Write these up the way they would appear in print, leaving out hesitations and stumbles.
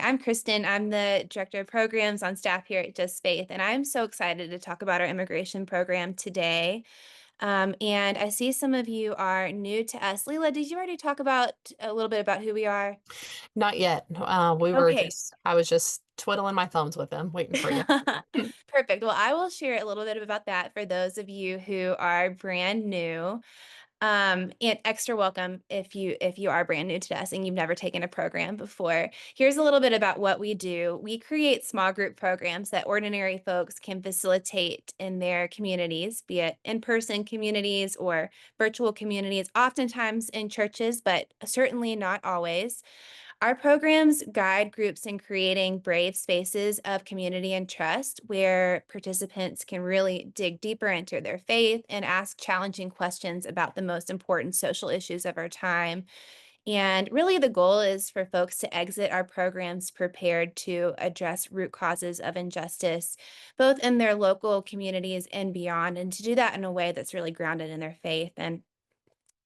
I'm Kristen. I'm the Director of Programs on staff here at Just Faith, and I'm so excited to talk about our immigration program today. And I see some of you are new to us. Leela, did you already talk about a little bit about who we are? Not yet. Okay. I was just twiddling my thumbs with them, waiting for you. Perfect. Well, I will share a little bit about that for those of you who are brand new. And extra welcome if you are brand new to us and you've never taken a program before. Here's a little bit about what we do. We create small group programs that ordinary folks can facilitate in their communities, be it in-person communities or virtual communities, oftentimes in churches, but certainly not always. Our programs guide groups in creating brave spaces of community and trust where participants can really dig deeper into their faith and ask challenging questions about the most important social issues of our time. And really, the goal is for folks to exit our programs prepared to address root causes of injustice, both in their local communities and beyond, and to do that in a way that's really grounded in their faith. And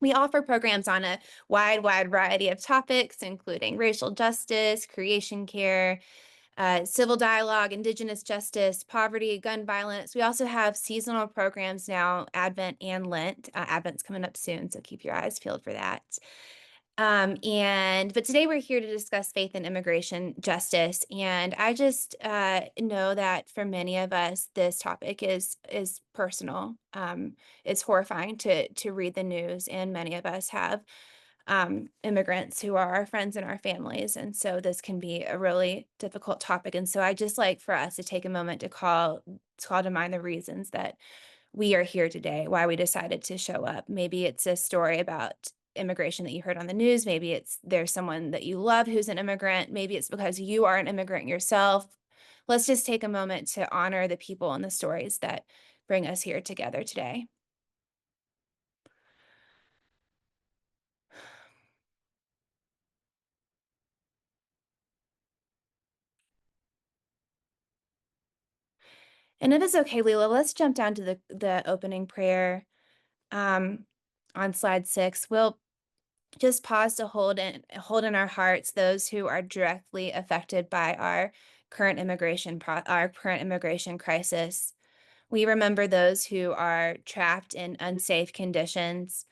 we offer programs on a wide variety of topics, including racial justice, creation care, civil dialogue, Indigenous justice, poverty, gun violence. We also have seasonal programs now, Advent and Lent. Advent's coming up soon, so keep your eyes peeled for that. But today we're here to discuss faith and immigration justice. And I just know that for many of us, this topic is personal. It's horrifying to read the news, and many of us have immigrants who are our friends and our families. And so this can be a really difficult topic. And so I just like for us to take a moment to call to mind the reasons that we are here today, why we decided to show up. Maybe it's a story about immigration that you heard on the news. Maybe it's there's someone that you love who's an immigrant. Maybe it's because you are an immigrant yourself. Let's just take a moment to honor the people and the stories that bring us here together today. And if it's okay, Leela, let's jump down to the opening prayer um, on slide 6. We'll just pause to hold in our hearts those who are directly affected by our current immigration crisis. We remember those who are trapped in unsafe conditions,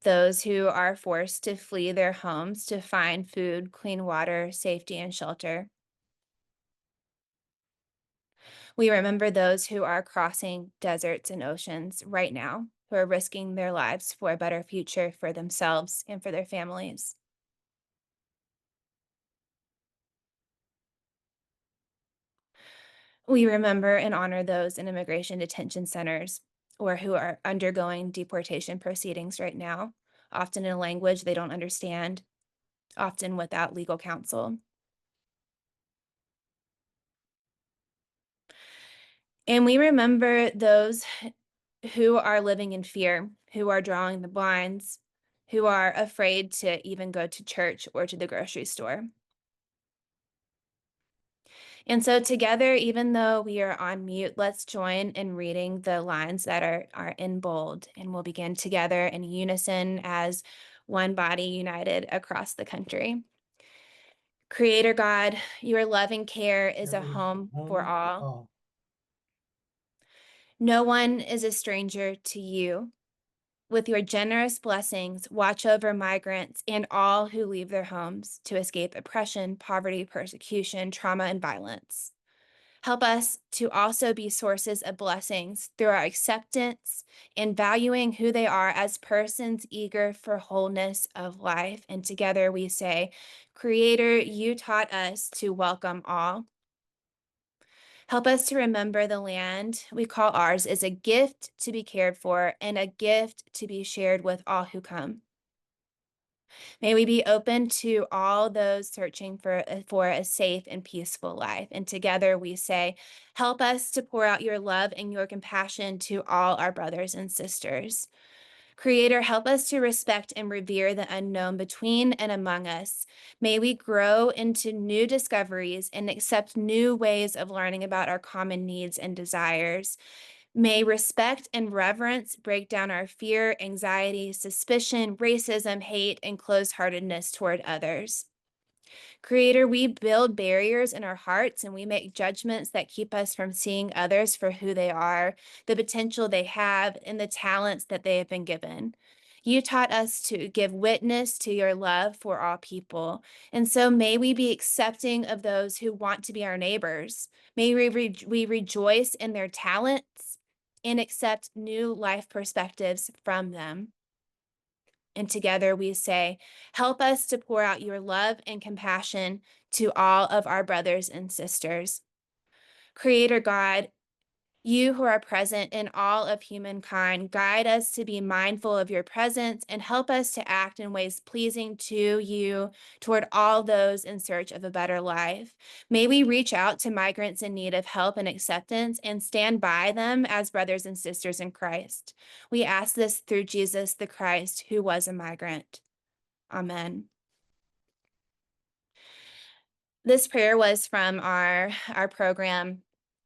those who are forced to flee their homes to find food, clean water, safety, and shelter. We remember those who are crossing deserts and oceans right now, who are risking their lives for a better future for themselves and for their families. We remember and honor those in immigration detention centers or who are undergoing deportation proceedings right now, often in a language they don't understand, often without legal counsel. And we remember those who are living in fear, who are drawing the blinds, who are afraid to even go to church or to the grocery store. And so together, even though we are on mute, let's join in reading the lines that are in bold, and we'll begin together in unison as one body united across the country. Creator God, your loving care is a There is home for home for all. all. No one is a stranger to you. With your generous blessings, watch over migrants and all who leave their homes to escape oppression, poverty, persecution, trauma, and violence. Help us to also be sources of blessings through our acceptance and valuing who they are as persons eager for wholeness of life. And together we say, Creator, you taught us to welcome all. Help us to remember the land we call ours is a gift to be cared for and a gift to be shared with all who come. May we be open to all those searching for a safe and peaceful life. And together we say, help us to pour out your love and your compassion to all our brothers and sisters. Creator, help us to respect and revere the unknown between and among us. May we grow into new discoveries and accept new ways of learning about our common needs and desires. May respect and reverence break down our fear, anxiety, suspicion, racism, hate, and closed heartedness toward others. Creator, we build barriers in our hearts and we make judgments that keep us from seeing others for who they are, the potential they have, and the talents that they have been given. You taught us to give witness to your love for all people. And so may we be accepting of those who want to be our neighbors. May we rejoice in their talents and accept new life perspectives from them. And together we say, help us to pour out your love and compassion to all of our brothers and sisters. Creator God, you who are present in all of humankind, guide us to be mindful of your presence and help us to act in ways pleasing to you toward all those in search of a better life. May we reach out to migrants in need of help and acceptance and stand by them as brothers and sisters in Christ. We ask this through Jesus the Christ, who was a migrant. Amen. This prayer was from our program,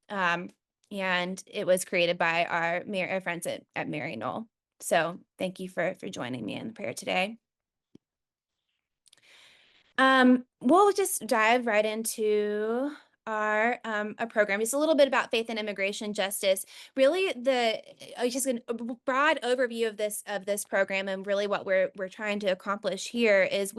um, and it was created by our friends at Mary Knoll. So thank you for joining me in the prayer today. We'll just dive right into our a program. Just a little bit about faith and immigration justice. Really, just a broad overview of this program, and really what we're trying to accomplish here is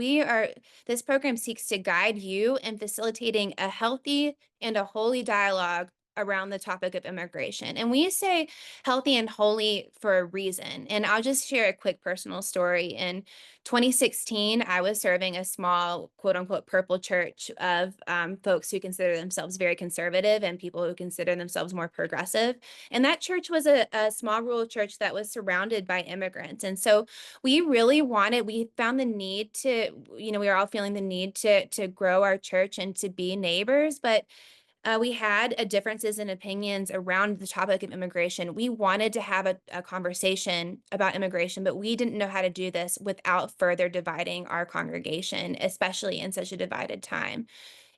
this program seeks to guide you in facilitating a healthy and a holy dialogue around the topic of immigration. And we say healthy and holy for a reason. And I'll just share a quick personal story. In 2016, I was serving a small, quote unquote, purple church of folks who consider themselves very conservative and people who consider themselves more progressive. And that church was a small rural church that was surrounded by immigrants. And so we found the need to, we were all feeling the need to grow our church and to be neighbors, but we had differences in opinions around the topic of immigration. We wanted to have a conversation about immigration, but we didn't know how to do this without further dividing our congregation, especially in such a divided time.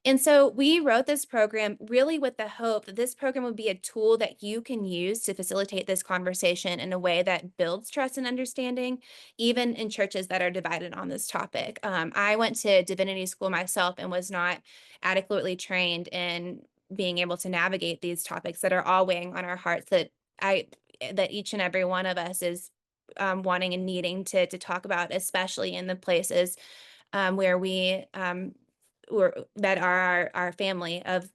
And so we wrote this program really with the hope that this program would be a tool that you can use to facilitate this conversation in a way that builds trust and understanding, even in churches that are divided on this topic. I went to divinity school myself and was not adequately trained in being able to navigate these topics that are all weighing on our hearts that each and every one of us is wanting and needing to talk about, especially in the places where we or that are our family of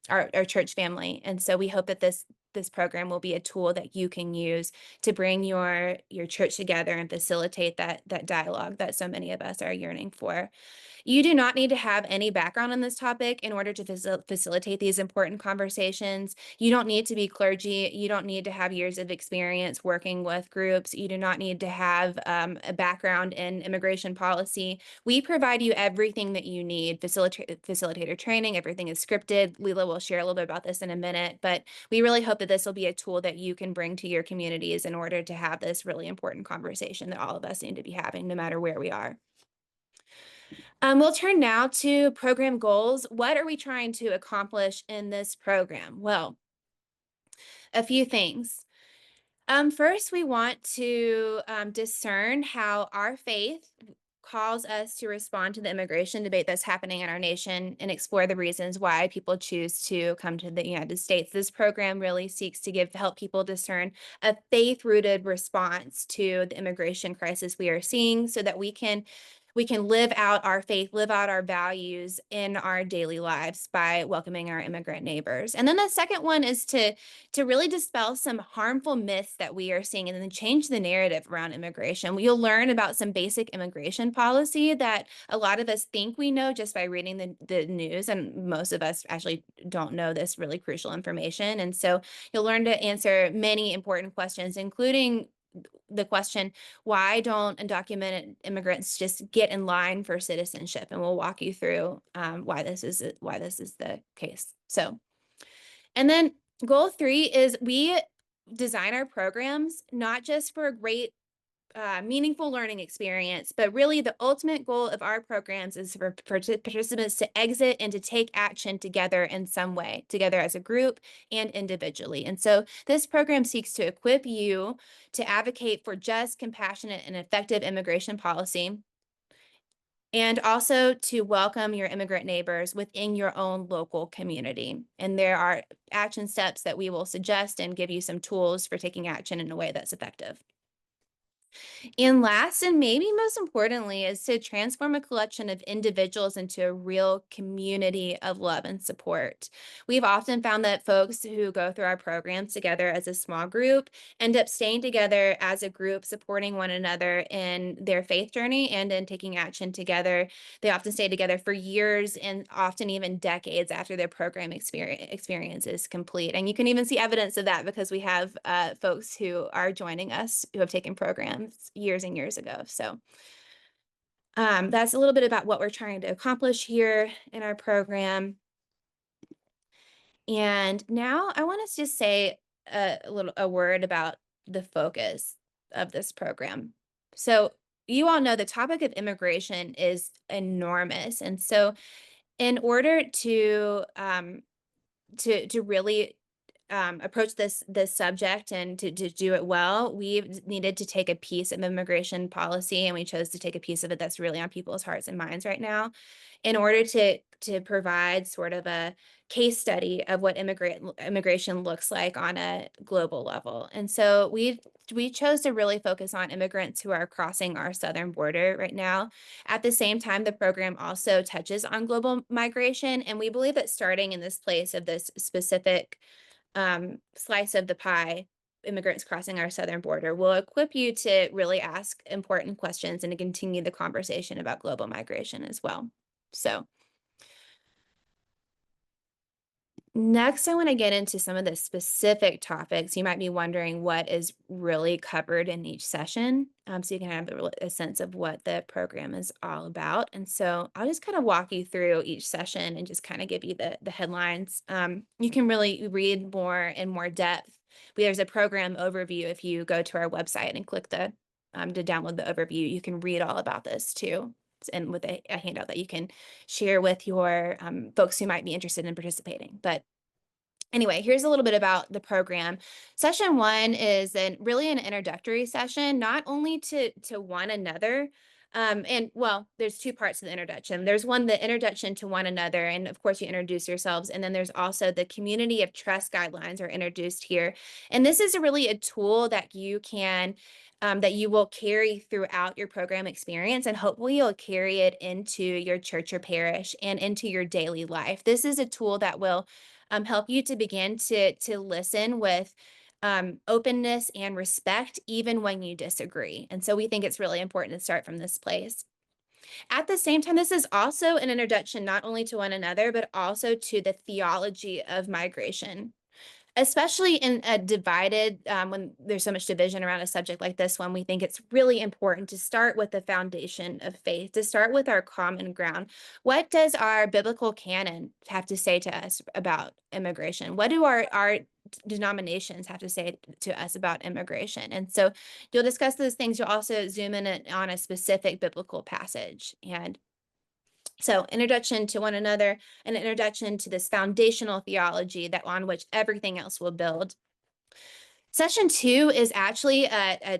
our church family. And so we hope that this program will be a tool that you can use to bring your church together and facilitate that dialogue that so many of us are yearning for. You do not need to have any background on this topic in order to facilitate these important conversations. You don't need to be clergy. You don't need to have years of experience working with groups. You do not need to have a background in immigration policy. We provide you everything that you need, facilitator training, everything is scripted. Leela will share a little bit about this in a minute, but we really hope that this will be a tool that you can bring to your communities in order to have this really important conversation that all of us need to be having, no matter where we are. We'll turn now to program goals. What are we trying to accomplish in this program? Well, a few things. First, we want to discern how our faith calls us to respond to the immigration debate that's happening in our nation and explore the reasons why people choose to come to the United States. This program really seeks to help people discern a faith-rooted response to the immigration crisis we are seeing so that we can live out our faith, live out our values in our daily lives by welcoming our immigrant neighbors. And then the second one is to really dispel some harmful myths that we are seeing and then change the narrative around immigration. You'll learn about some basic immigration policy that a lot of us think we know just by reading the news, and most of us actually don't know this really crucial information. And so you'll learn to answer many important questions, including the question, why don't undocumented immigrants just get in line for citizenship? And we'll walk you through why this is the case. So, and then goal 3 is we design our programs not just for a great meaningful learning experience, but really the ultimate goal of our programs is for participants to exit and to take action together in some way, together as a group and individually. And so this program seeks to equip you to advocate for just, compassionate, and effective immigration policy and also to welcome your immigrant neighbors within your own local community. And there are action steps that we will suggest and give you some tools for taking action in a way that's effective. And last, and maybe most importantly, is to transform a collection of individuals into a real community of love and support. We've often found that folks who go through our programs together as a small group end up staying together as a group, supporting one another in their faith journey and in taking action together. They often stay together for years and often even decades after their program experience is complete. And you can even see evidence of that because we have folks who are joining us who have taken programs years and years ago. So that's a little bit about what we're trying to accomplish here in our program. And now I want to just say a word about the focus of this program. So you all know the topic of immigration is enormous, and so in order to really approach this subject and to do it well, we've needed to take a piece of immigration policy, and we chose to take a piece of it that's really on people's hearts and minds right now, in order to provide sort of a case study of what immigration looks like on a global level. And so we chose to really focus on immigrants who are crossing our southern border right now. At the same time, the program also touches on global migration, and we believe that starting in this place of this specific slice of the pie, immigrants crossing our southern border, will equip you to really ask important questions and to continue the conversation about global migration as well. So next, I want to get into some of the specific topics. You might be wondering what is really covered in each session, so you can have a sense of what the program is all about. And so I'll just kind of walk you through each session and just kind of give you the headlines. You can really read more in more depth. There's a program overview if you go to our website and click to download the overview. You can read all about this too, and with a handout that you can share with your folks who might be interested in participating. But anyway, here's a little bit about the program. Session one is really an introductory session, not only to one another. And well, there's two parts of the introduction. There's the introduction to one another, and of course you introduce yourselves. And then there's also the community of trust guidelines are introduced here. And this is really a tool that that you will carry throughout your program experience, and hopefully you'll carry it into your church or parish and into your daily life. This is a tool that will help you to begin to listen with openness and respect, even when you disagree. And so we think it's really important to start from this place. At the same time, this is also an introduction not only to one another, but also to the theology of migration, especially in a divided, when there's so much division around a subject like this one. We think it's really important to start with the foundation of faith, to start with our common ground. What does our biblical canon have to say to us about immigration? What do our denominations have to say to us about immigration? And so you'll discuss those things. You'll also zoom in on a specific biblical passage. And so introduction to one another, an introduction to this foundational theology that on which everything else will build. Session two is actually a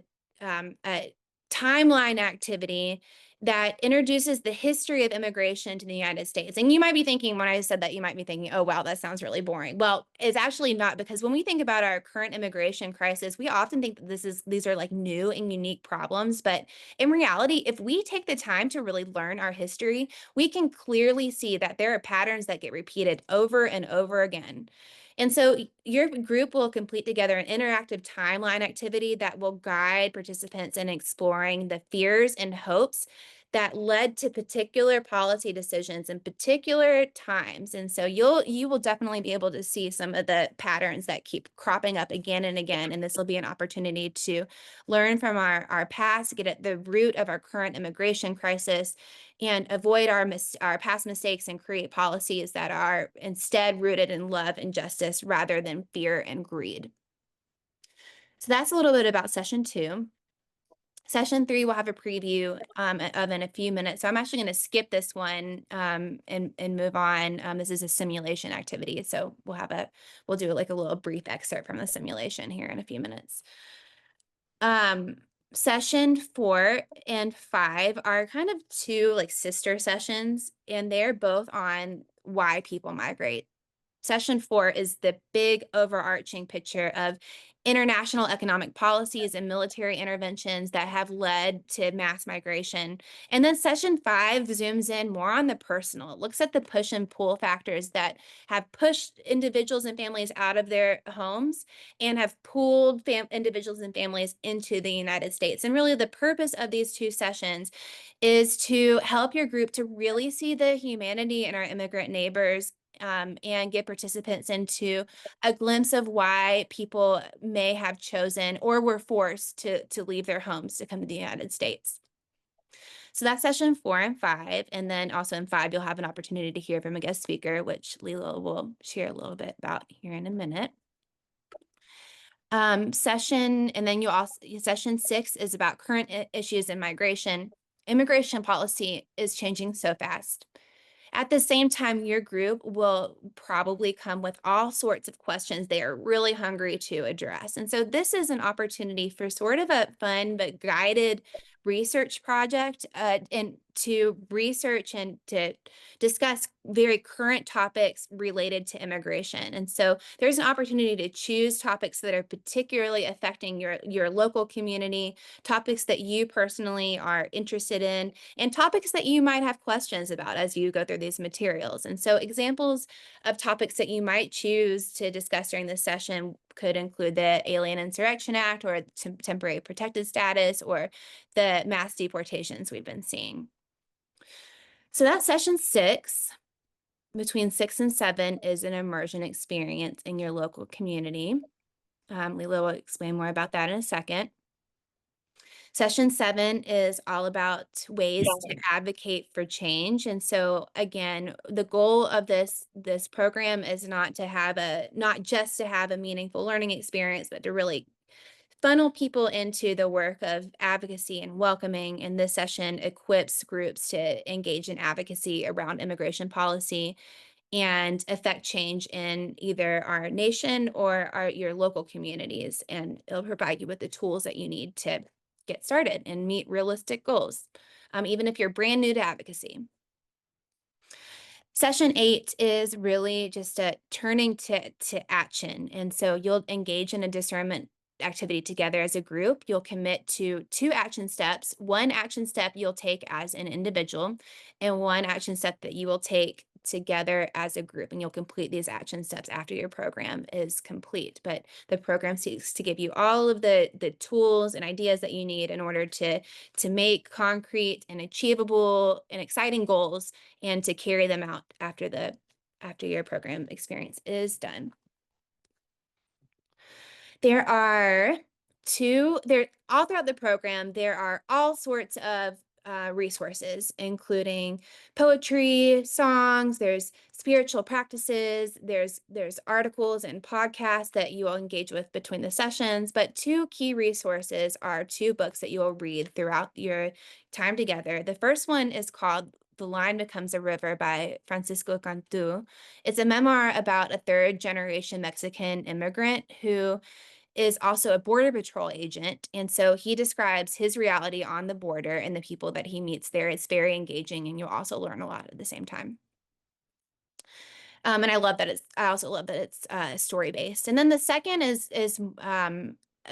timeline activity that introduces the history of immigration to the United States. And you might be thinking, when I said that, you might be thinking, oh, wow, that sounds really boring. Well, it's actually not, because when we think about our current immigration crisis, we often think that these are like new and unique problems. But in reality, if we take the time to really learn our history, we can clearly see that there are patterns that get repeated over and over again. And so your group will complete together an interactive timeline activity that will guide participants in exploring the fears and hopes that led to particular policy decisions in particular times. And so you will definitely be able to see some of the patterns that keep cropping up again and again. And this will be an opportunity to learn from our past, get at the root of our current immigration crisis, and avoid our past mistakes and create policies that are instead rooted in love and justice rather than fear and greed. So that's a little bit about session two. Session three will have a preview of in a few minutes. So I'm actually going to skip this one and move on. This is a simulation activity. So we'll do like a little brief excerpt from the simulation here in a few minutes. Session 4 and 5 are kind of two like sister sessions, and they're both on why people migrate. Session 4 is the big overarching picture of international economic policies and military interventions that have led to mass migration. And then session 5 zooms in more on the personal. It looks at the push and pull factors that have pushed individuals and families out of their homes and have pulled individuals and families into the United States. And really, the purpose of these two sessions is to help your group to really see the humanity in our immigrant neighbors, and get participants into a glimpse of why people may have chosen or were forced to leave their homes to come to the United States. So that's session 4 and 5. And then also in 5, you'll have an opportunity to hear from a guest speaker, which Lila will share a little bit about here in a minute. And then you also, session 6 is about current issues in migration. Immigration policy is changing so fast. At the same time, your group will probably come with all sorts of questions they are really hungry to address. And so this is an opportunity for sort of a fun but guided research project, and to research and to discuss very current topics related to immigration. And so there's an opportunity to choose topics that are particularly affecting your local community, topics that you personally are interested in, and topics that you might have questions about as you go through these materials. And so examples of topics that you might choose to discuss during this session could include the Alien Insurrection Act, or temporary protected status, or the mass deportations we've been seeing. So that's session 6. Between 6 and 7 is an immersion experience in your local community. Lila will explain more about that in a second. Session 7 is all about ways to advocate for change. And so again, the goal of this program is not just to have a meaningful learning experience, but to really funnel people into the work of advocacy and welcoming. And this session equips groups to engage in advocacy around immigration policy and affect change in either our nation or your local communities. And it'll provide you with the tools that you need to get started and meet realistic goals, even if you're brand new to advocacy. Session 8 is really just a turning to action. And so you'll engage in a discernment activity together as a group. You'll commit to 2 action steps. One action step you'll take as an individual, and one action step that you will take together as a group. And you'll complete these action steps after your program is complete. But the program seeks to give you all of the tools and ideas that you need in order to make concrete and achievable and exciting goals, and to carry them out after your program experience is done. There are all throughout the program, there are all sorts of resources, including poetry, songs, there's spiritual practices, there's articles and podcasts that you will engage with between the sessions. But 2 key resources are 2 books that you will read throughout your time together. The first one is called The Line Becomes a River by Francisco Cantu. It's a memoir about a 3rd-generation Mexican immigrant who is also a border patrol agent. And so he describes his reality on the border and the people that he meets there. It's very engaging, and you'll also learn a lot at the same time. And I also love that it's story based. And then the second is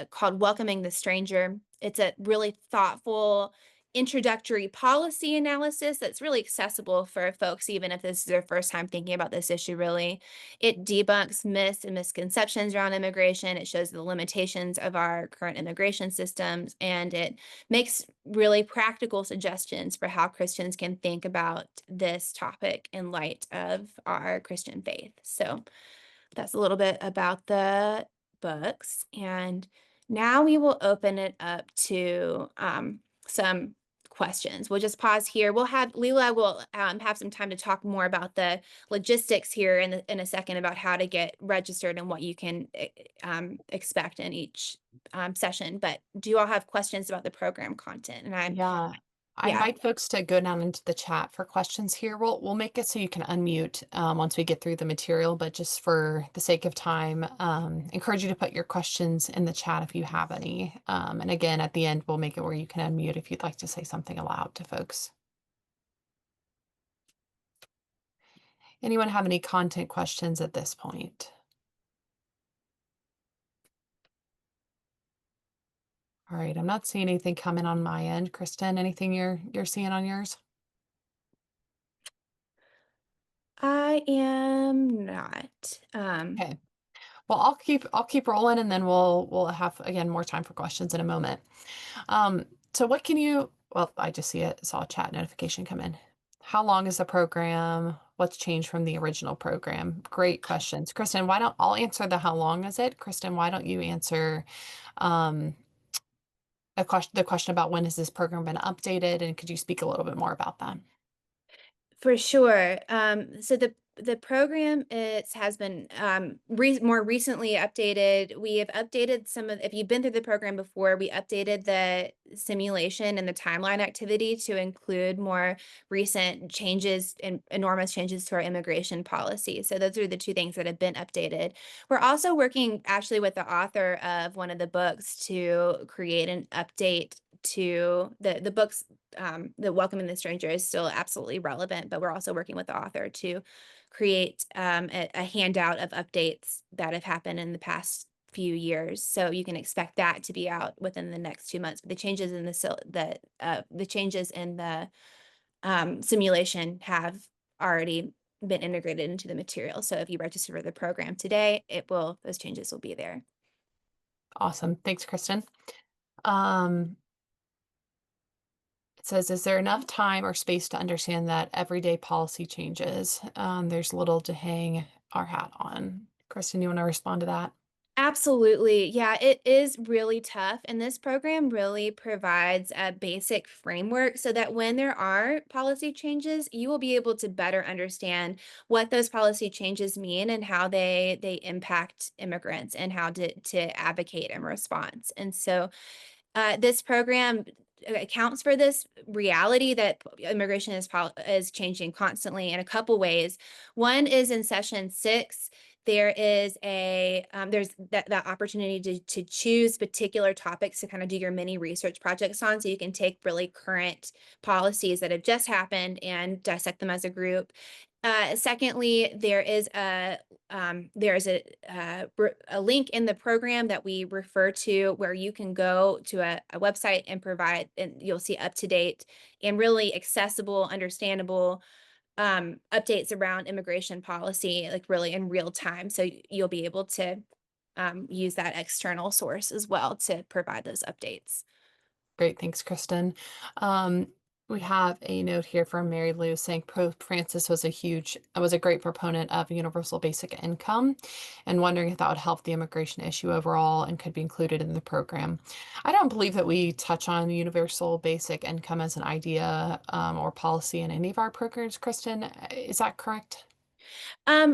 called Welcoming the Stranger. It's a really thoughtful introductory policy analysis that's really accessible for folks, even if this is their first time thinking about this issue. Really, it debunks myths and misconceptions around immigration. It shows the limitations of our current immigration systems, and it makes really practical suggestions for how Christians can think about this topic in light of our Christian faith. So that's a little bit about the books. And now we will open it up to some questions. We'll just pause here. Lila will have some time to talk more about the logistics here in a second, about how to get registered and what you can expect in each session. But do you all have questions about the program content? And Yeah. I Yeah. invite folks to go down into the chat for questions here. We'll make it so you can unmute once we get through the material, but just for the sake of time, encourage you to put your questions in the chat if you have any. And again, at the end, we'll make it where you can unmute if you'd like to say something aloud to folks. Anyone have any content questions at this point? All right, I'm not seeing anything coming on my end. Kristen, anything you're seeing on yours? I am not. Okay. Well, I'll keep rolling and then we'll have again more time for questions in a moment. Um, so what can you, well, I just saw a chat notification come in. How long is the program? What's changed from the original program? Great questions. Kristen, I'll answer the how long is it? Kristen, why don't you answer um the question about when has this program been updated, and could you speak a little bit more about that? For sure. So the program has been more recently updated. We have updated some of. If you've been through the program before, we updated the simulation and the timeline activity to include more recent changes and enormous changes to our immigration policy. So those are the two things that have been updated. We're also working actually with the author of one of the books to create an update to the books. The Welcoming the Stranger is still absolutely relevant, but we're also working with the author to create a handout of updates that have happened in the past few years. So you can expect that to be out within the next 2 months. But the changes in the changes in the simulation have already been integrated into the material. So if you register for the program today, those changes will be there. Awesome. Thanks, Kristen. Um, It says, is there enough time or space to understand that everyday policy changes? There's little to hang our hat on. Kristen, you want to respond to that? Absolutely. Yeah, it is really tough. And this program really provides a basic framework so that when there are policy changes, you will be able to better understand what those policy changes mean and how they impact immigrants and how to advocate in response. And so this program accounts for this reality that immigration is changing constantly in a couple ways. One is in session 6, there is there's that opportunity to choose particular topics to kind of do your mini research projects on, so you can take really current policies that have just happened and dissect them as a group. Secondly, there's a link in the program that we refer to where you can go to a website and you'll see up to date and really accessible, understandable updates around immigration policy, like really in real time. So you'll be able to use that external source as well to provide those updates. Great, thanks, Kristen. Um, we have a note here from Mary Lou saying Pope Francis was a great proponent of universal basic income, and wondering if that would help the immigration issue overall and could be included in the program. I don't believe that we touch on universal basic income as an idea or policy in any of our programs, Kristen. Is that correct?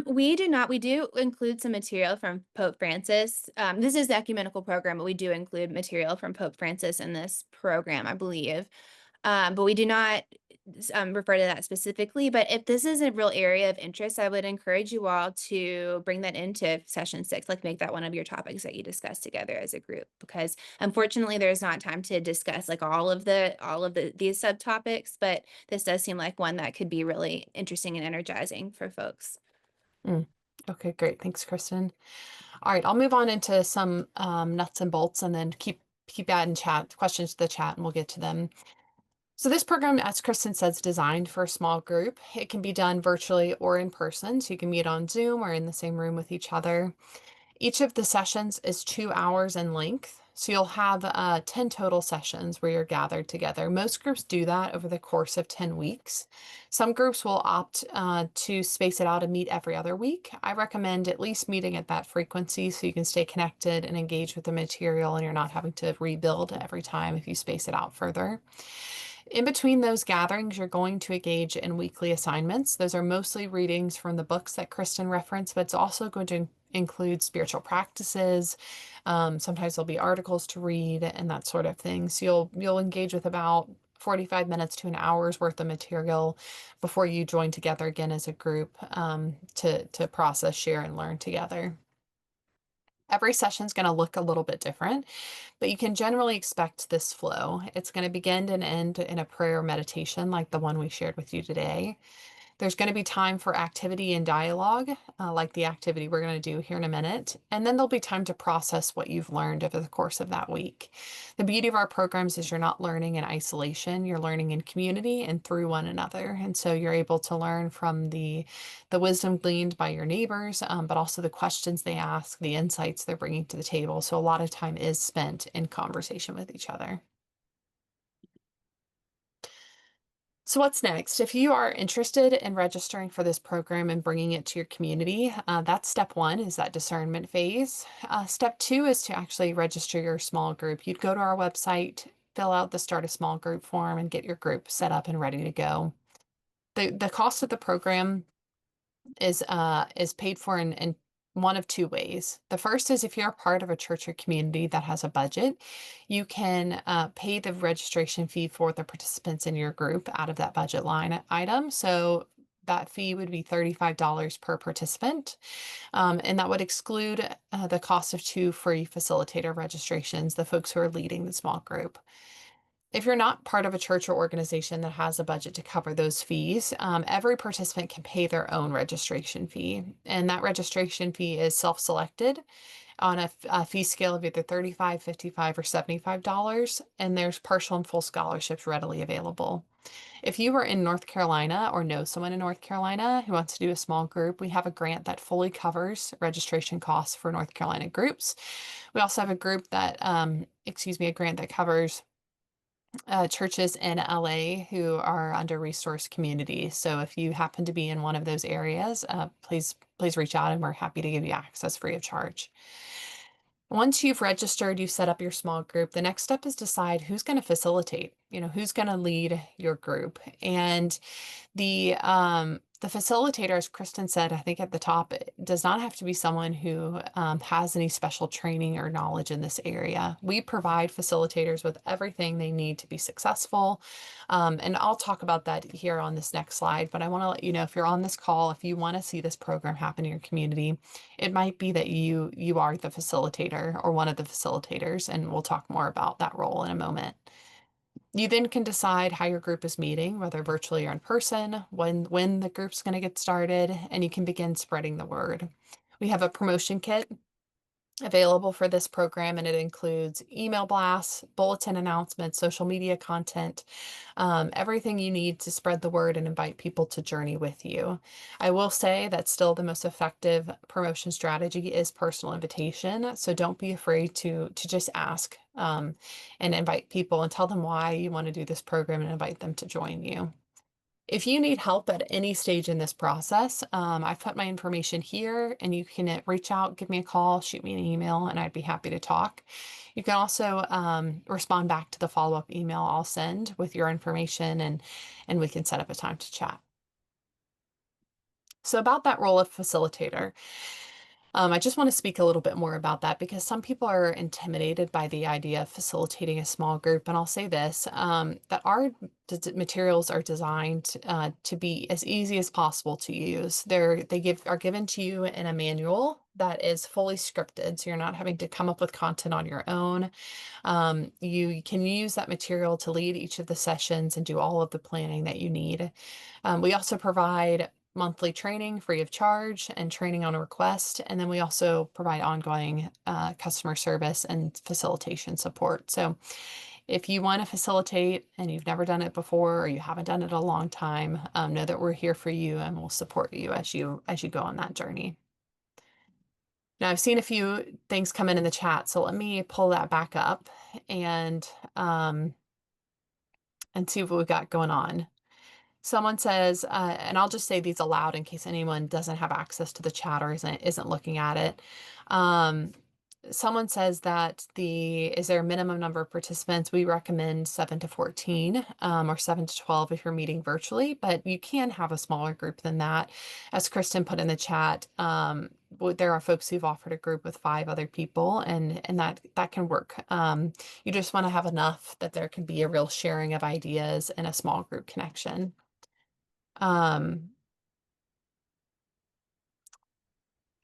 We do not. We do include some material from Pope Francis. This is the ecumenical program, but we do include material from Pope Francis in this program, I believe. But we do not refer to that specifically. But if this is a real area of interest, I would encourage you all to bring that into session 6, like make that one of your topics that you discuss together as a group, because unfortunately there's not time to discuss like all of these subtopics, but this does seem like one that could be really interesting and energizing for folks. Mm. Okay, great. Thanks, Kristen. All right, I'll move on into some nuts and bolts and then keep adding questions to the chat and we'll get to them. So this program, as Kristen said, is designed for a small group. It can be done virtually or in person, so you can meet on Zoom or in the same room with each other. Each of the sessions is 2 hours in length. So you'll have 10 total sessions where you're gathered together. Most groups do that over the course of 10 weeks. Some groups will opt to space it out and meet every other week. I recommend at least meeting at that frequency so you can stay connected and engage with the material and you're not having to rebuild every time if you space it out further. In between those gatherings, you're going to engage in weekly assignments. Those are mostly readings from the books that Kristen referenced, but it's also going to include spiritual practices. Sometimes there'll be articles to read and that sort of thing. So you'll engage with about 45 minutes to an hour's worth of material before you join together again as a group to process, share, and learn together. Every session is going to look a little bit different, but you can generally expect this flow. It's going to begin and end in a prayer meditation like the one we shared with you today. There's going to be time for activity and dialogue, like the activity we're going to do here in a minute. And then there'll be time to process what you've learned over the course of that week. The beauty of our programs is you're not learning in isolation, you're learning in community and through one another. And so you're able to learn from the wisdom gleaned by your neighbors, but also the questions they ask, the insights they're bringing to the table. So a lot of time is spent in conversation with each other. So what's next? If you are interested in registering for this program and bringing it to your community, that's step one, is that discernment phase. Step two is to actually register your small group. You'd go to our website, fill out the start a small group form, and get your group set up and ready to go. The cost of the program is paid for in one of two ways. The first is if you're a part of a church or community that has a budget, you can pay the registration fee for the participants in your group out of that budget line item. So that fee would be $35 per participant, and that would exclude the cost of two free facilitator registrations, the folks who are leading the small group. If you're not part of a church or organization that has a budget to cover those fees, every participant can pay their own registration fee. And that registration fee is self-selected on a fee scale of either $35, $55, or $75. And there's partial and full scholarships readily available. If you are in North Carolina or know someone in North Carolina who wants to do a small group, we have a grant that fully covers registration costs for North Carolina groups. We also have a group that, a grant that covers churches in LA who are under-resourced communities. So if you happen to be in one of those areas, please reach out and we're happy to give you access free of charge. Once you've registered, you've set up your small group, the next step is decide who's going to facilitate, who's going to lead your group. And the facilitator, as Kristen said, I think at the top, it does not have to be someone who has any special training or knowledge in this area. We provide facilitators with everything they need to be successful. And I'll talk about that here on this next slide, but I want to let you know, if you're on this call, if you want to see this program happen in your community, it might be that you are the facilitator or one of the facilitators, and we'll talk more about that role in a moment. You then can decide how your group is meeting, whether virtually or in person, when the group's going to get started, and you can begin spreading the word. We have a promotion kit available for this program, and it includes email blasts, bulletin announcements, social media content, everything you need to spread the word and invite people to journey with you. I will say that still the most effective promotion strategy is personal invitation. So don't be afraid to just ask and invite people and tell them why you want to do this program and invite them to join you. If you need help at any stage in this process, I've put my information here and you can reach out, give me a call, shoot me an email, and I'd be happy to talk. You can also respond back to the follow-up email I'll send with your information, and we can set up a time to chat. So about that role of facilitator, I just want to speak a little bit more about that because some people are intimidated by the idea of facilitating a small group. And I'll say this, that our materials are designed to be as easy as possible to use. Are given to you in a manual that is fully scripted, so you're not having to come up with content on your own. You can use that material to lead each of the sessions and do all of the planning that you need. We also provide monthly training free of charge and training on a request. And then we also provide ongoing customer service and facilitation support. So if you want to facilitate and you've never done it before or you haven't done it in a long time, know that we're here for you and we'll support you as you go on that journey. Now I've seen a few things come in the chat, so let me pull that back up and see what we've got going on. Someone says, and I'll just say these aloud in case anyone doesn't have access to the chat or isn't looking at it. Someone says that is there a minimum number of participants? We recommend 7 to 14 or 7 to 12 if you're meeting virtually, but you can have a smaller group than that. As Kristen put in the chat, there are folks who've offered a group with 5 other people, and that can work. You just want to have enough that there can be a real sharing of ideas and a small group connection. Um,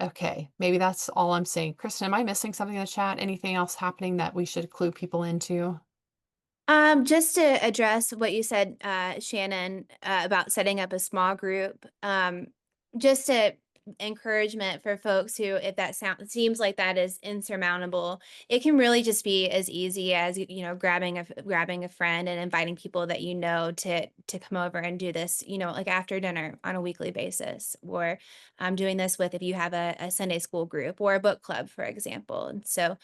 okay, maybe that's all I'm saying. Kristen, am I missing something in the chat? Anything else happening that we should clue people into? Just to address what you said, Shannon, about setting up a small group, just a encouragement for folks who, if that seems like that is insurmountable, it can really just be as easy as, grabbing a friend and inviting people that you know to come over and do this, like after dinner on a weekly basis, or doing this with if you have a Sunday school group or a book club, for example. And so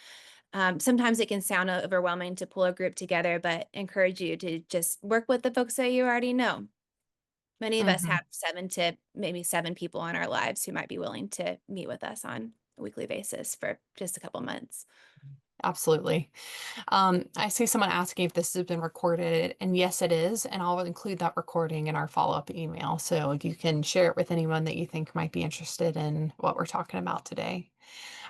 sometimes it can sound overwhelming to pull a group together, but encourage you to just work with the folks that you already know. Many of us Mhm. have 7 to maybe 7 people in our lives who might be willing to meet with us on a weekly basis for just a couple months. Absolutely. I see someone asking if this has been recorded, and yes, it is. And I'll include that recording in our follow-up email. So you can share it with anyone that you think might be interested in what we're talking about today.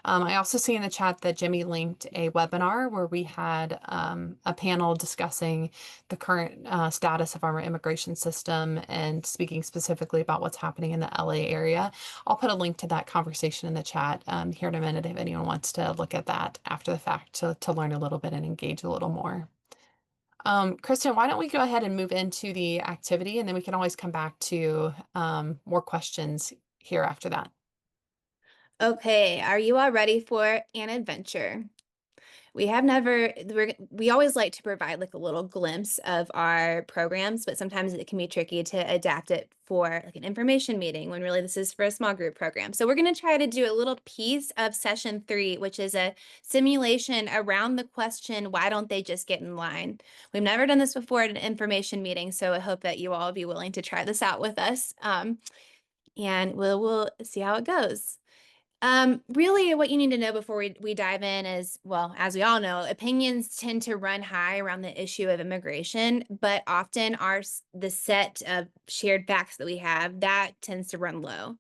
I also see in the chat that Jimmy linked a webinar where we had a panel discussing the current status of our immigration system and speaking specifically about what's happening in the LA area. I'll put a link to that conversation in the chat here in a minute if anyone wants to look at that after the fact to learn a little bit and engage a little more. Kristen, why don't we go ahead and move into the activity, and then we can always come back to more questions here after that. Okay, are you all ready for an adventure? We always like to provide like a little glimpse of our programs, but sometimes it can be tricky to adapt it for like an information meeting when really this is for a small group program. So we're going to try to do a little piece of session 3, which is a simulation around the question, why don't they just get in line? We've never done this before at an information meeting, so I hope that you all be willing to try this out with us. And we'll see how it goes. Really what you need to know before we dive in is, well, as we all know, opinions tend to run high around the issue of immigration, but often the set of shared facts that we have, that tends to run low.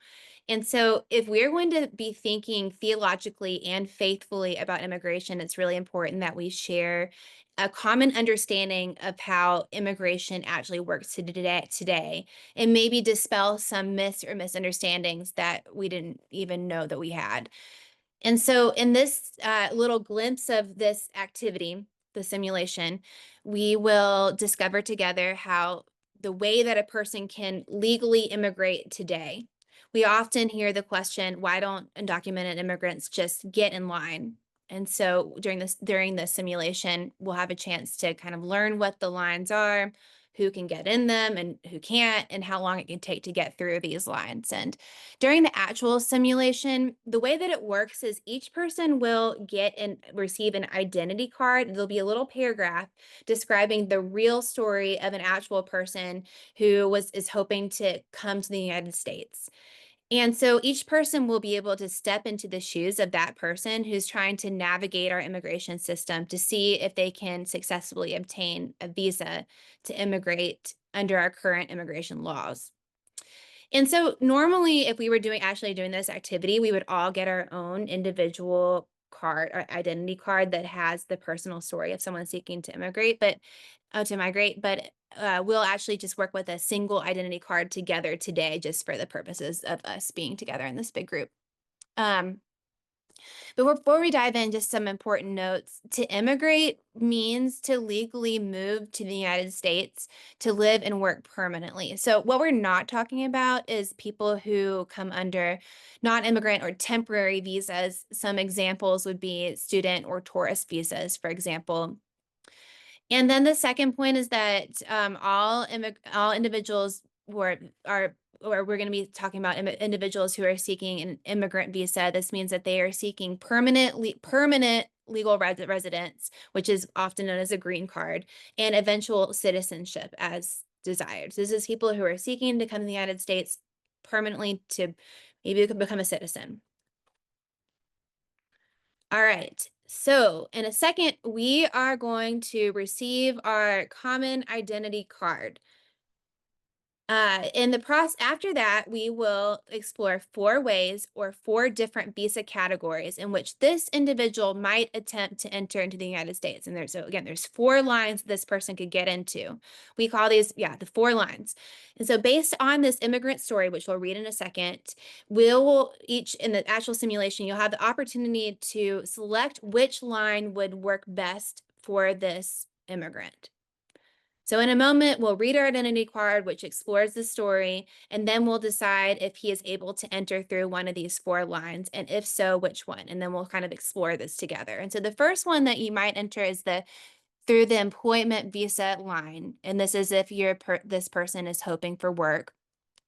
And so if we're going to be thinking theologically and faithfully about immigration, it's really important that we share a common understanding of how immigration actually works today, and maybe dispel some myths or misunderstandings that we didn't even know that we had. And so, in this little glimpse of this activity, the simulation, we will discover together how the way that a person can legally immigrate today. We often hear the question, why don't undocumented immigrants just get in line? And so during the simulation, we'll have a chance to kind of learn what the lines are, who can get in them and who can't, and how long it can take to get through these lines. And during the actual simulation, the way that it works is each person will get and receive an identity card. There'll be a little paragraph describing the real story of an actual person who is hoping to come to the United States. And so each person will be able to step into the shoes of that person who's trying to navigate our immigration system to see if they can successfully obtain a visa to immigrate under our current immigration laws. And so normally if we were actually doing this activity, we would all get our own individual card or identity card that has the personal story of someone seeking to migrate, but we'll actually just work with a single identity card together today just for the purposes of us being together in this big group. Um, but before we dive in, just some important notes. To immigrate means to legally move to the United States to live and work permanently. So, what we're not talking about is people who come under non immigrant or temporary visas. Some examples would be student or tourist visas, for example. And then the second point is that all individuals or we're going to be talking about individuals who are seeking an immigrant visa. This means that they are seeking permanent legal residence, which is often known as a green card, and eventual citizenship as desired. So this is people who are seeking to come to the United States permanently to maybe become a citizen. All right. So in a second, we are going to receive our common identity card. In the process after that, we will explore 4 ways or 4 different visa categories in which this individual might attempt to enter into the United States. And there's so again, there's 4 lines this person could get into. We call these, yeah, the 4 lines. And so based on this immigrant story, which we'll read in a second, we'll each in the actual simulation, you'll have the opportunity to select which line would work best for this immigrant. So in a moment, we'll read our identity card, which explores the story, and then we'll decide if he is able to enter through one of these 4 lines, and if so, which one. And then we'll kind of explore this together. And so the first one that you might enter is the through the employment visa line. And this is if this person is hoping for work,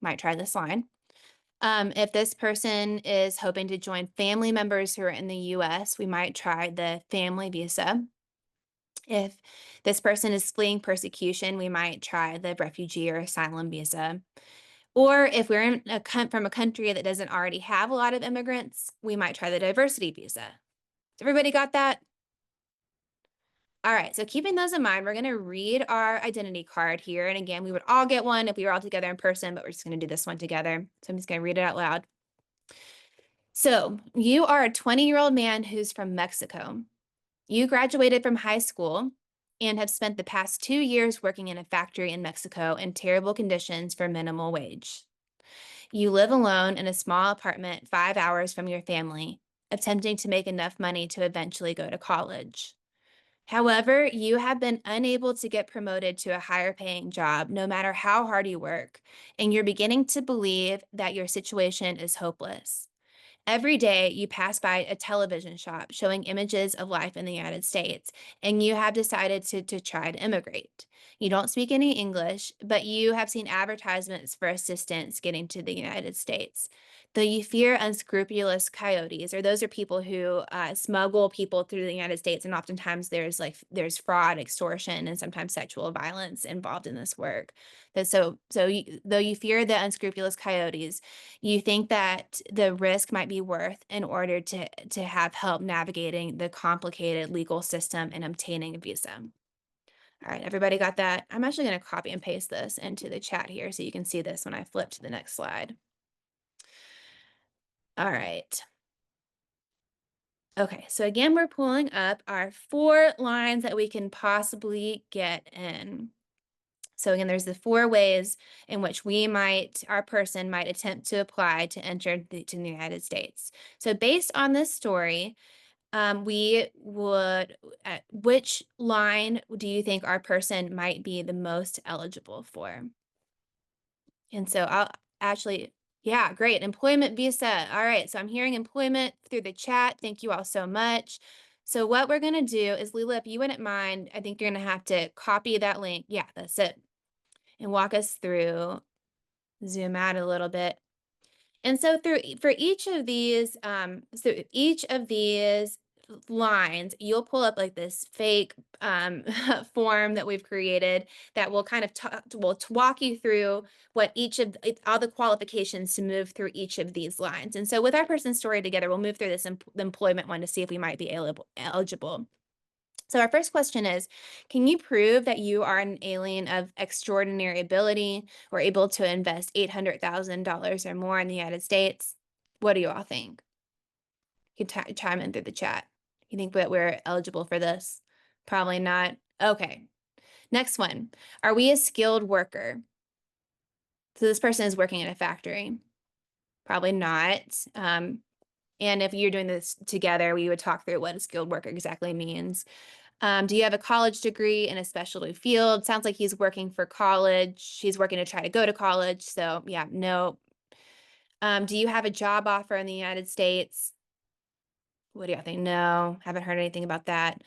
might try this line. If this person is hoping to join family members who are in the US, we might try the family visa. If this person is fleeing persecution, we might try the refugee or asylum visa. Or if we're in from a country that doesn't already have a lot of immigrants, we might try the diversity visa. Everybody got that? All right, so keeping those in mind, we're going to read our identity card here. And again, we would all get one if we were all together in person, but we're just going to do this one together. So I'm just going to read it out loud. So you are a 20-year-old man who's from Mexico. You graduated from high school and have spent the past 2 years working in a factory in Mexico in terrible conditions for minimal wage. You live alone in a small apartment 5 hours from your family, attempting to make enough money to eventually go to college. However, you have been unable to get promoted to a higher paying job no matter how hard you work, and you're beginning to believe that your situation is hopeless. Every day you pass by a television shop showing images of life in the United States, and you have decided to try to immigrate. You don't speak any English, but you have seen advertisements for assistance getting to the United States. Though you fear unscrupulous coyotes, or those are people who smuggle people through the United States, and oftentimes there's fraud, extortion, and sometimes sexual violence involved in this work. Though you fear the unscrupulous coyotes, you think that the risk might be worth in order to have help navigating the complicated legal system and obtaining a visa. All right, everybody got that? I'm actually going to copy and paste this into the chat here so you can see this when I flip to the next slide. All right. Okay, so again, we're pulling up our 4 lines that we can possibly get in. So again, there's the 4 ways in which our person might attempt to apply to enter to the United States. So based on this story, we would, which line do you think our person might be the most eligible for? And so I'll actually, yeah, great. Employment visa. All right. So I'm hearing employment through the chat. Thank you all so much. So what we're going to do is, Leela, if you wouldn't mind, I think you're going to have to copy that link. Yeah, that's it. And walk us through, zoom out a little bit. And so for each of these lines, you'll pull up like this fake form that we've created that will kind of walk you through what all the qualifications to move through each of these lines. And so with our person story together, we'll move through this the employment one to see if we might be eligible. So our first question is, can you prove that you are an alien of extraordinary ability or able to invest $800,000 or more in the United States? What do you all think? You can chime in through the chat. You think that we're eligible for this? Probably not. Okay. Next one. Are we a skilled worker? So this person is working in a factory. Probably not. And if you're doing this together, we would talk through what a skilled worker exactly means. Do you have a college degree in a specialty field? Sounds like he's working for college. He's working to try to go to college. So yeah, no. Do you have a job offer in the United States? What do y'all think? No, haven't heard anything about that.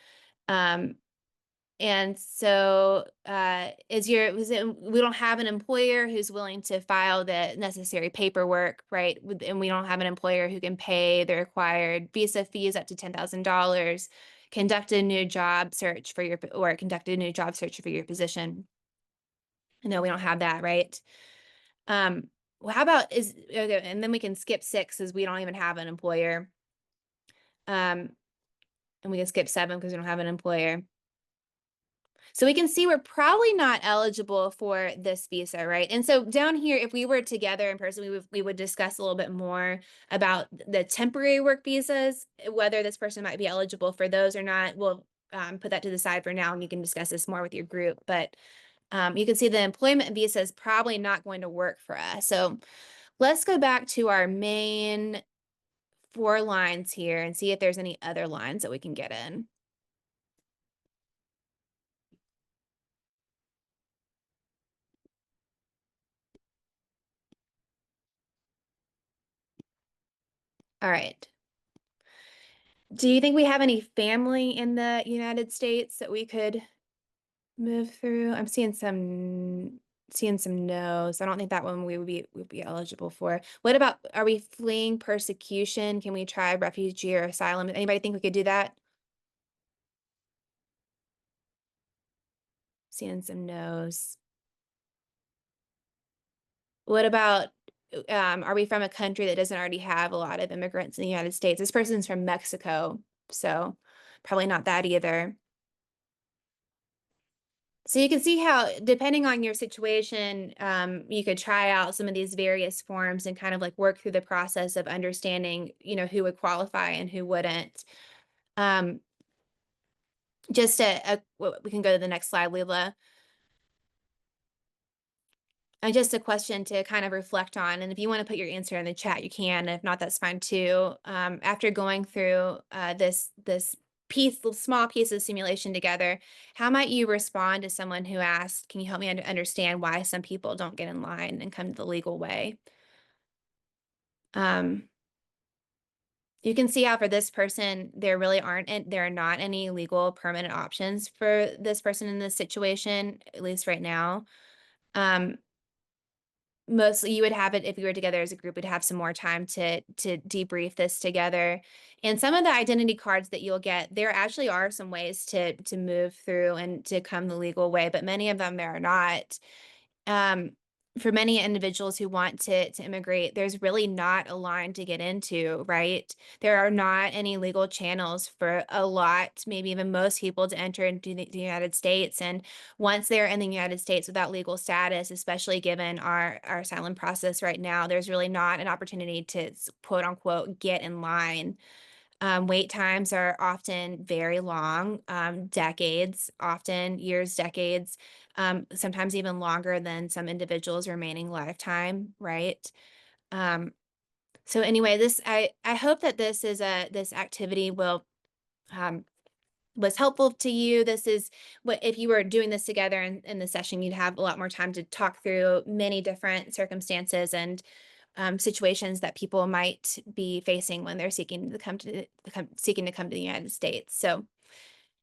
And so we don't have an employer who's willing to file the necessary paperwork, right? And we don't have an employer who can pay the required visa fees up to $10,000, conduct a new job search for your position. No, we don't have that, right? Well, how about okay, and then we can skip 6 as we don't even have an employer. And we can skip 7 because we don't have an employer. So we can see we're probably not eligible for this visa, right? And so down here, if we were together in person, we would discuss a little bit more about the temporary work visas, whether this person might be eligible for those or not. We'll put that to the side for now, and you can discuss this more with your group. But you can see the employment visa is probably not going to work for us. So let's go back to our main 4 lines here and see if there's any other lines that we can get in. All right. Do you think we have any family in the United States that we could move through? I'm seeing some no's. I don't think that one we would be eligible for. What about, are we fleeing persecution? Can we try refugee or asylum? Anybody think we could do that? Seeing some no's. What about, are we from a country that doesn't already have a lot of immigrants in the United States? This person's from Mexico, so probably not that either. So you can see how, depending on your situation, you could try out some of these various forms and kind of like work through the process of understanding, who would qualify and who wouldn't. Um, we can go to the next slide, Leila. And just a question to kind of reflect on. And if you want to put your answer in the chat, you can. If not, that's fine too. After going through this small piece of simulation together, how might you respond to someone who asks, "Can you help me understand why some people don't get in line and come to the legal way?" Um, you can see how for this person, there really aren't, and there are not any legal permanent options for this person in this situation, at least right now. Um, Mostly you would have it if we were together as a group, we'd have some more time to debrief this together. And some of the identity cards that you'll get, there actually are some ways to move through and to come the legal way, but many of them there are not. um, for many individuals who want to immigrate, there's really not a line to get into, right? There are not any legal channels for a lot, maybe even most people to enter into the United States. And once they're in the United States without legal status, especially given our asylum process right now, there's really not an opportunity to quote unquote get in line. Wait times are often very long, decades, often years, decades, sometimes even longer than some individuals' remaining lifetime, right? Um, so anyway, I hope that this activity will um, was helpful to you. This is what, if you were doing this together in the session, you'd have a lot more time to talk through many different circumstances and situations that people might be facing when they're seeking to come to the United States. So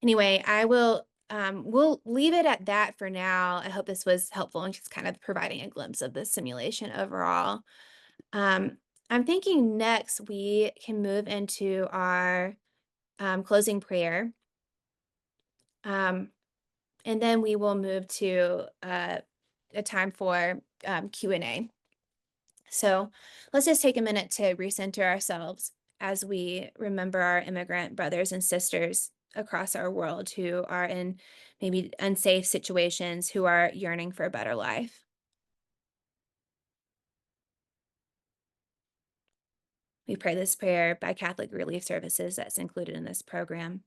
anyway, we'll leave it at that for now. I hope this was helpful and just kind of providing a glimpse of the simulation overall. I'm thinking next we can move into our closing prayer. And then we will move to a time for Q&A. So let's just take a minute to recenter ourselves as we remember our immigrant brothers and sisters across our world who are in maybe unsafe situations, who are yearning for a better life. We pray this prayer by Catholic Relief Services that's included in this program.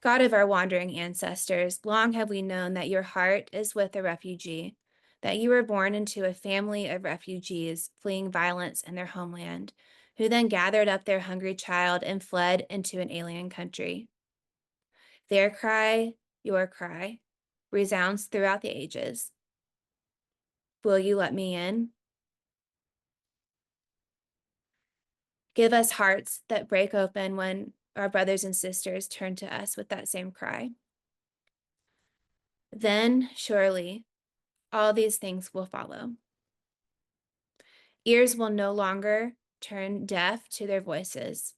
God of our wandering ancestors, long have we known that your heart is with the refugee, that you were born into a family of refugees fleeing violence in their homeland, who then gathered up their hungry child and fled into an alien country. Their cry, your cry, resounds throughout the ages. Will you let me in? Give us hearts that break open when our brothers and sisters turn to us with that same cry. Then, surely, all these things will follow. Ears will no longer turn deaf to their voices.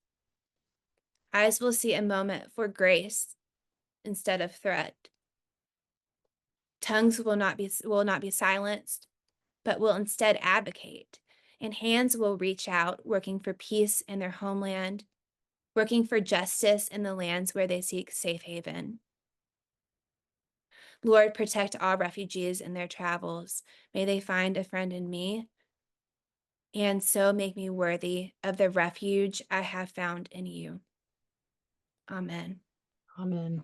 Eyes will see a moment for grace instead of threat. Tongues will not be silenced, but will instead advocate, and hands will reach out, working for peace in their homeland, working for justice in the lands where they seek safe haven. Lord, protect all refugees in their travels. May they find a friend in me, and so make me worthy of the refuge I have found in you. Amen. Amen.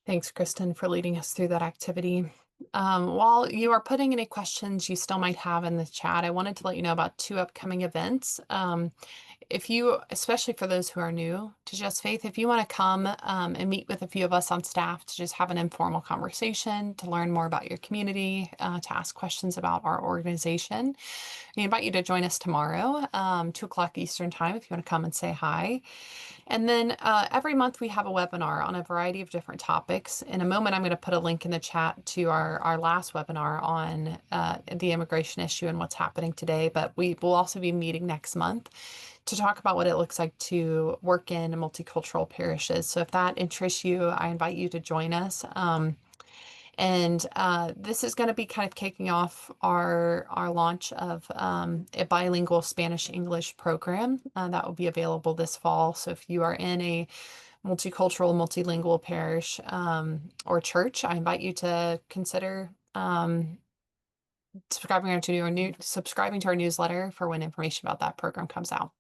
Thanks, Kristen, for leading us through that activity. While you are putting any questions you still might have in the chat, I wanted to let you know about two upcoming events. If you, especially for those who are new to Just Faith, if you want to come and meet with a few of us on staff to just have an informal conversation, to learn more about your community, to ask questions about our organization, we invite you to join us tomorrow, 2 o'clock Eastern Time, if you want to come and say hi. And then every month we have a webinar on a variety of different topics. In a moment, I'm going to put a link in the chat to our last webinar on the immigration issue and what's happening today. But we will also be meeting next month to talk about what it looks like to work in multicultural parishes. So if that interests you, I invite you to join us. And this is going to be kind of kicking off our launch of a bilingual Spanish-English program that will be available this fall. So if you are in a multicultural, multilingual parish or church, I invite you to consider subscribing to our newsletter for when information about that program comes out.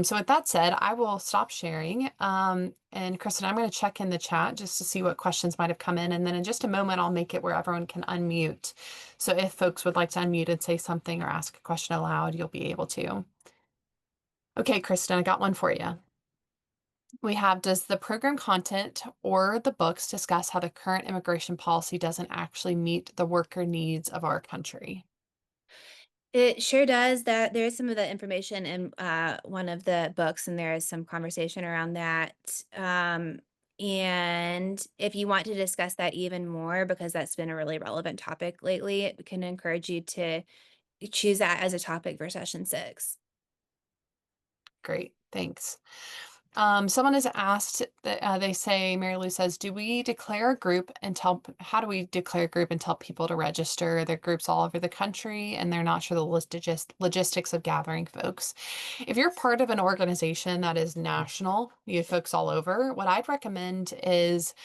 So with that said, I will stop sharing. And Kristen, I'm going to check in the chat just to see what questions might have come in. And then in just a moment, I'll make it where everyone can unmute. So if folks would like to unmute and say something or ask a question aloud, you'll be able to. Okay, Kristen, I got one for you. We have, does the program content or the books discuss how the current immigration policy doesn't actually meet the worker needs of our country? It sure does. That there's some of the information in one of the books, and there is some conversation around that. And if you want to discuss that even more, because that's been a really relevant topic lately, we can encourage you to choose that as a topic for session 6. Great, thanks. Someone has asked that they say, Mary Lou says, do we declare a group and how do we declare a group and tell people to register? There are groups all over the country and they're not sure the logistics of gathering folks. If you're part of an organization that is national, you have folks all over, what I'd recommend is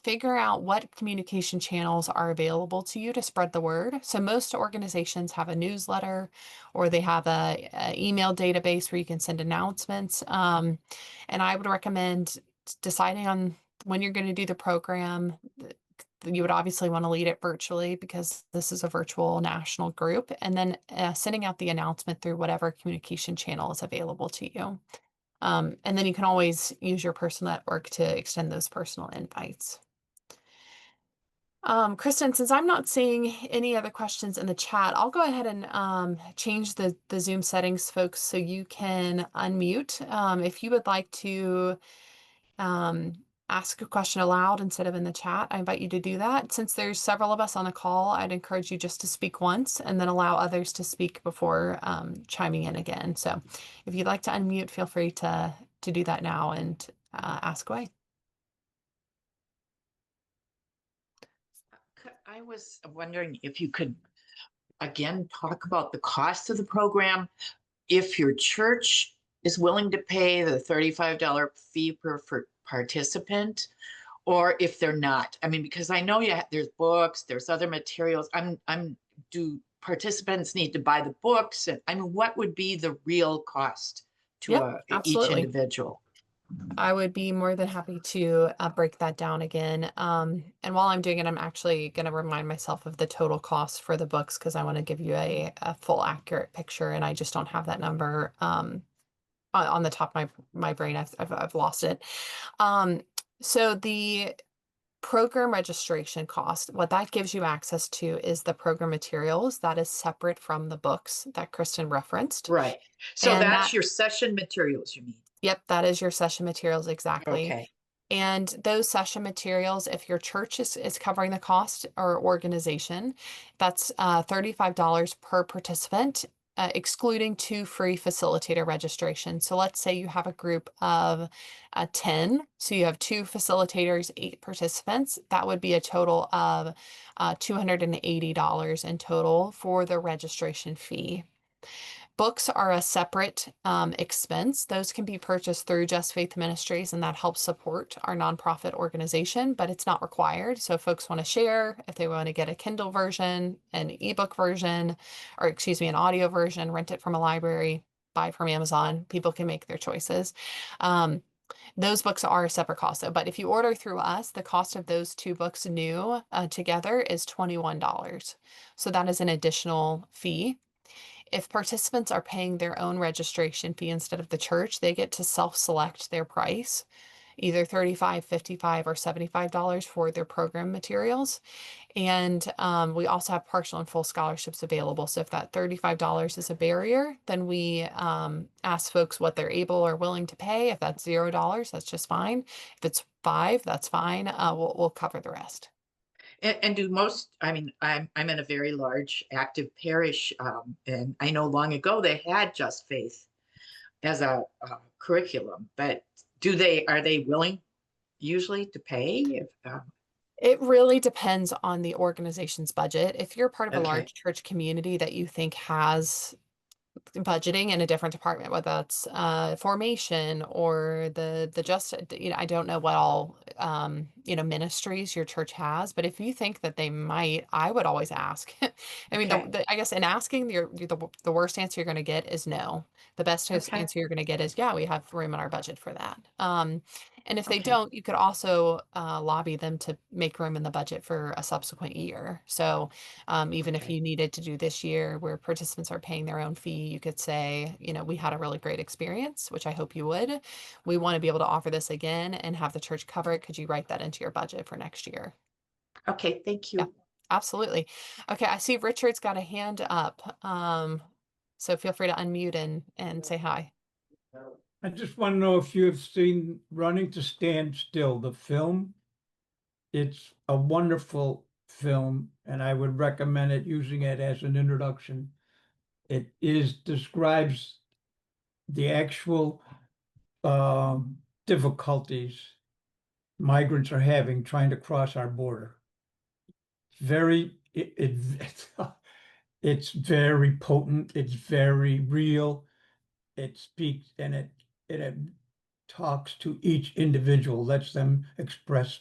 figure out what communication channels are available to you to spread the word. So most organizations have a newsletter or they have a email database where you can send announcements. And I would recommend deciding on when you're going to do the program. You would obviously want to lead it virtually because this is a virtual national group, and then sending out the announcement through whatever communication channel is available to you. And then you can always use your personal network to extend those personal invites. Kristen, since I'm not seeing any other questions in the chat, I'll go ahead and change the Zoom settings, folks, so you can unmute. If you would like to ask a question aloud instead of in the chat, I invite you to do that. Since there's several of us on the call, I'd encourage you just to speak once and then allow others to speak before chiming in again. So if you'd like to unmute, feel free to do that now and ask away. I was wondering if you could again talk about the cost of the program. If your church is willing to pay the $35 fee per participant, or if they're not. I mean, because I know there's books, there's other materials. Do participants need to buy the books? And I mean, what would be the real cost to Yep, each absolutely. individual? I would be more than happy to break that down again. And while I'm doing it, I'm actually going to remind myself of the total cost for the books because I want to give you a full accurate picture, and I just don't have that number on the top of my brain. I've lost it. So the program registration cost, what that gives you access to is the program materials that is separate from the books that Kristen referenced. Right. So And that's your session materials, you mean? Yep, that is your session materials exactly. Okay. And those session materials, if your church is covering the cost or organization, that's $35 per participant, excluding 2 free facilitator registrations. So let's say you have a group of 10. So you have 2 facilitators, 8 participants. That would be a total of $280 in total for the registration fee. Books are a separate expense. Those can be purchased through Just Faith Ministries, and that helps support our nonprofit organization, but it's not required. So if folks want to share, if they want to get a Kindle version, an ebook version, or excuse me, an audio version, rent it from a library, buy from Amazon, people can make their choices. Those books are a separate cost though, but if you order through us, the cost of those two books new together is $21. So that is an additional fee. If participants are paying their own registration fee instead of the church, they get to self-select their price, either $35, $55, or $75 for their program materials. And we also have partial and full scholarships available. So if that $35 is a barrier, then we ask folks what they're able or willing to pay. If that's $0, that's just fine. If it's $5, that's fine. We'll cover the rest. And do most, I mean, I'm in a very large active parish, and I know long ago they had Just Faith as a curriculum, but are they willing usually to pay? It really depends on the organization's budget. If you're part of a Okay. large church community that you think has budgeting in a different department, whether that's formation or the just, I don't know what all ministries your church has, but if you think that they might, I would always ask. I mean, Okay. I guess in asking, the worst answer you're going to get is no. The best Okay. answer you're going to get is, yeah, we have room in our budget for that. And if they Okay. don't, you could also lobby them to make room in the budget for a subsequent year. So even if Okay. you needed to do this year where participants are paying their own fee, you could say, we had a really great experience, which I hope you would. We want to be able to offer this again and have the church cover it. Could you write that into your budget for next year? Okay, thank Yeah, you. absolutely. Okay, I see Richard's got a hand up. So feel free to unmute and say hi. I just want to know if you have seen Running to Stand Still, the film. It's a wonderful film, and I would recommend it, using it as an introduction. It describes the actual difficulties migrants are having trying to cross our border. It's very potent. It's very real. It speaks and it talks to each individual, lets them express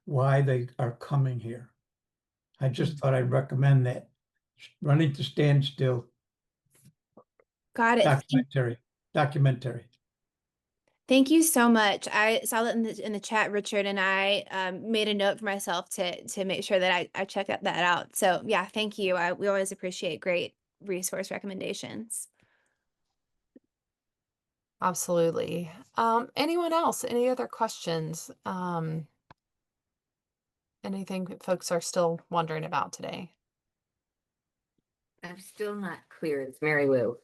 why they are coming here. I just thought I'd recommend that. Running to Stand Still, Got it. documentary. Thank you so much. I saw that in the chat, Richard, and I made a note for myself to make sure that I check that out. So yeah, thank you. We always appreciate great resource recommendations. Absolutely. Anyone else? Any other questions? Anything that folks are still wondering about today? I'm still not clear. It's Mary Lou.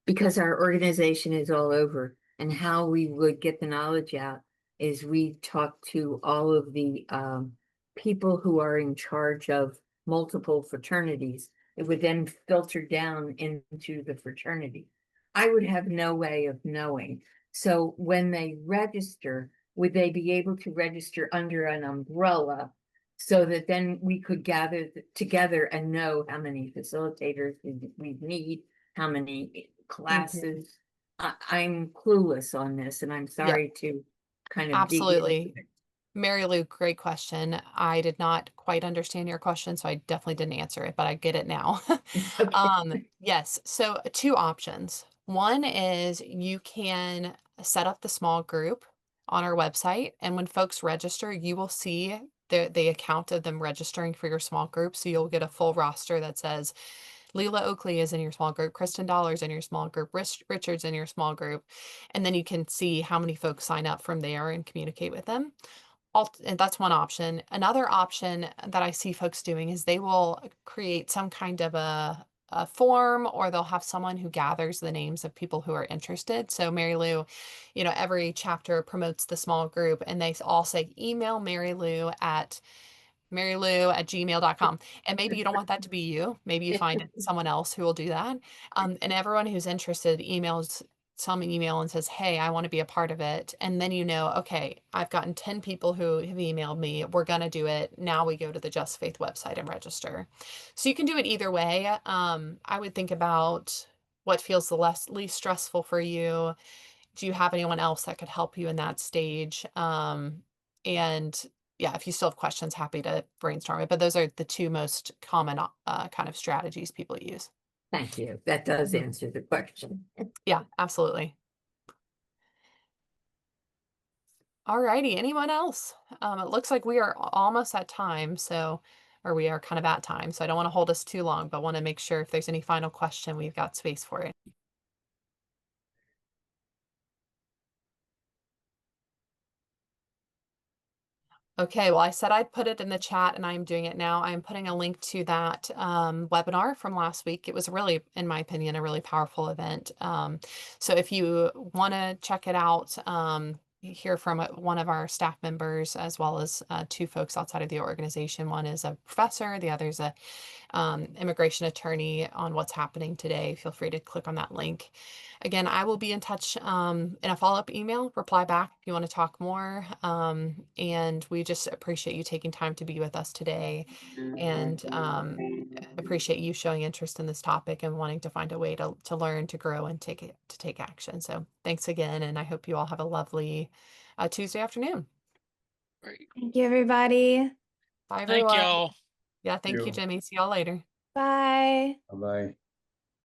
Because our organization is all over, and how we would get the knowledge out is we talk to all of the people who are in charge of multiple fraternities. It would then filter down into the fraternity. I would have no way of knowing. So when they register, would they be able to register under an umbrella so that then we could gather together and know how many facilitators we need, how many classes? I'm clueless on this, and I'm sorry to kind of dig into Absolutely. it. Mary Lou, great question. I did not quite understand your question, so I definitely didn't answer it, but I get it now. Okay. Yes, so two options. One is you can set up the small group on our website, and when folks register, you will see the account of them registering for your small group. So you'll get a full roster that says Leela Oakley is in your small group, Kristen Dollar's in your small group, Richard's in your small group, and then you can see how many folks sign up from there and communicate with them. And that's one option. Another option that I see folks doing is they will create some kind of a form, or they'll have someone who gathers the names of people who are interested. So Mary Lou, every chapter promotes the small group, and they all say, email Mary Lou at marylou@gmail.com. And maybe you don't want that to be you. Maybe you find someone else who will do that. And everyone who's interested emails some email and says, hey, I want to be a part of it. And then okay, I've gotten 10 people who have emailed me. We're going to do it. Now we go to the Just Faith website and register. So you can do it either way. I would think about what feels the least stressful for you? Do you have anyone else that could help you in that stage? And yeah, if you still have questions, happy to brainstorm it. But those are the two most common kind of strategies people use. Thank you. That does Mhm. answer the question. Yeah, absolutely. All righty. Anyone else? It looks like we are almost at time, or we are kind of at time. So I don't want to hold us too long, but want to make sure if there's any final question, we've got space for it. Okay, well, I said I'd put it in the chat and I'm doing it now. I'm putting a link to that webinar from last week. It was really, in my opinion, a really powerful event. So if you want to check it out, hear from one of our staff members, as well as two folks outside of the organization. One is a professor, the other is a immigration attorney on what's happening today. Feel free to click on that link. Again, I will be in touch in a follow-up email, reply back if you want to talk more. And we just appreciate you taking time to be with us today, and appreciate you showing interest in this topic and wanting to find a way to learn, to grow, and take action. So thanks again, and I hope you all have a lovely Tuesday afternoon. Great. Thank you, everybody. Bye, Thank everyone. y'all. Yeah, thank you, you. Jimmy. See y'all later. Bye. Bye-bye.